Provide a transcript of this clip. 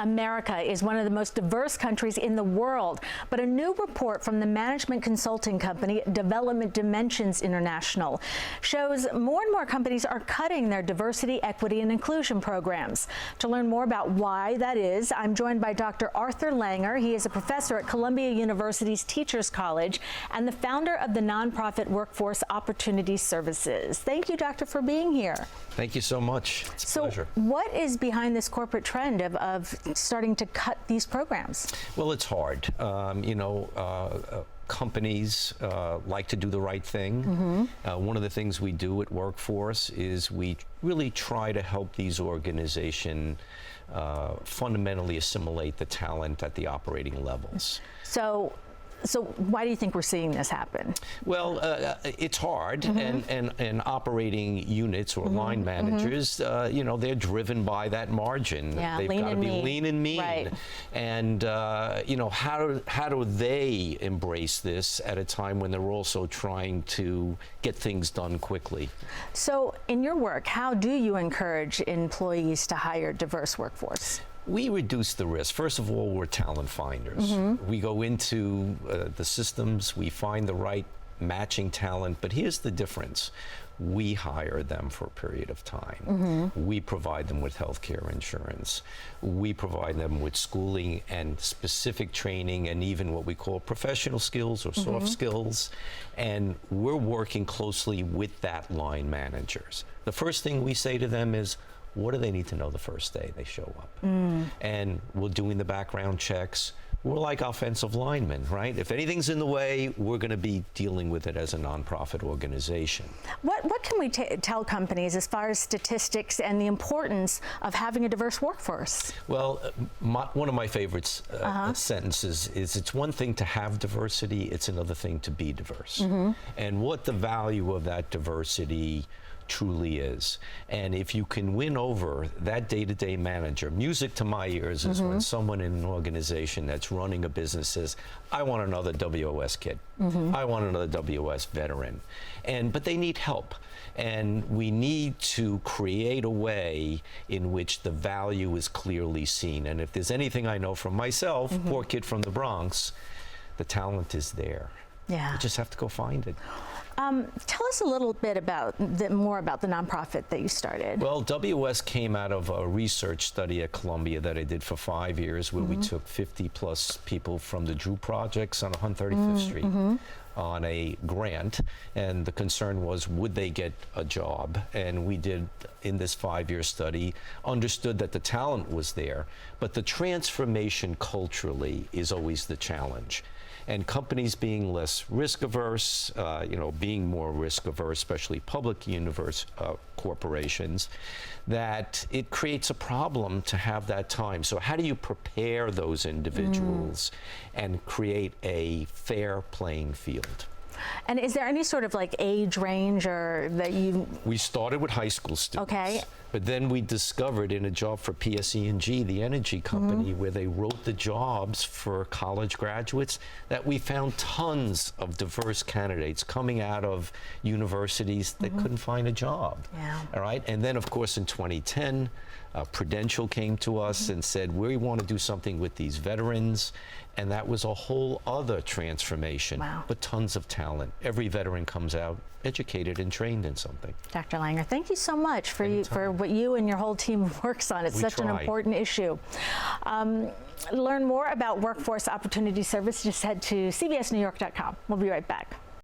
America is one of the most diverse countries in the world, but a new report from the management consulting company Development Dimensions International shows more and more companies are cutting their diversity, equity, and inclusion programs. To learn more about why that is, I'm joined by Dr. Arthur Langer. He is a professor at Columbia University's Teachers College and the founder of the nonprofit Workforce Opportunity Services. Thank you, Doctor, for being here. Thank you so much. It's a pleasure. What is behind this corporate trend of starting to cut these programs? Well, it's hard. Companies like to do the right thing. One of the things we do at Workforce is we really try to help these organizations fundamentally assimilate the talent at the operating levels. So why do you think we're seeing this happen? Well, it's hard, and operating units or line managers, they're driven by that margin. Yeah, they've got to be lean and mean. Right. And how do they embrace this at a time when they're also trying to get things done quickly? So in your work, how do you encourage employees to hire diverse workforce? We reduce the risk. First of all, we're talent finders. We go into the systems, we find the right matching talent, but here's the difference. We hire them for a period of time. We provide them with health care insurance. We provide them with schooling and specific training and even what we call professional skills or soft skills. And we're working closely with that line managers. The first thing we say to them is, what do they need to know the first day they show up? And we're doing the background checks. We're like offensive linemen, right? If anything's in the way, we're going to be dealing with it as a nonprofit organization. What can we tell companies as far as statistics and the importance of having a diverse workforce? Well, one of my favorite sentences is, it's one thing to have diversity, it's another thing to be diverse. And what the value of that diversity truly is. And if you can win over that day-to-day manager, music to my ears is when someone in an organization that's running a business says, I want another WOS kid. I want another WOS veteran. But they need help. And we need to create a way in which the value is clearly seen. And if there's anything I know from myself, poor kid from the Bronx, the talent is there. Yeah. You just have to go find it. Tell us a little bit more about the nonprofit that you started. Well, WS came out of a research study at Columbia that I did for 5 years, where we took 50+ people from the Drew projects on 135th Street on a grant, and the concern was, would they get a job? And we did, in this 5-year study, understood that the talent was there, but the transformation culturally is always the challenge. And companies being less risk averse, being more risk averse, especially public corporations, that it creates a problem to have that time. So how do you prepare those individuals and create a fair playing field? And is there any sort of age range or that you... We started with high school students. Okay. But then we discovered in a job for PSE&G, the energy company, where they wrote the jobs for college graduates, that we found tons of diverse candidates coming out of universities that couldn't find a job. Yeah. All right. And then, of course, in 2010, Prudential came to us and said, we want to do something with these veterans. And that was a whole other transformation. Wow. But tons of talent. Every veteran comes out educated and trained in something. Dr. Langer, thank you so much for what you and your whole team works on. It's such an important issue. Learn more about Workforce Opportunity Service. Just head to cbsnewyork.com. We'll be right back.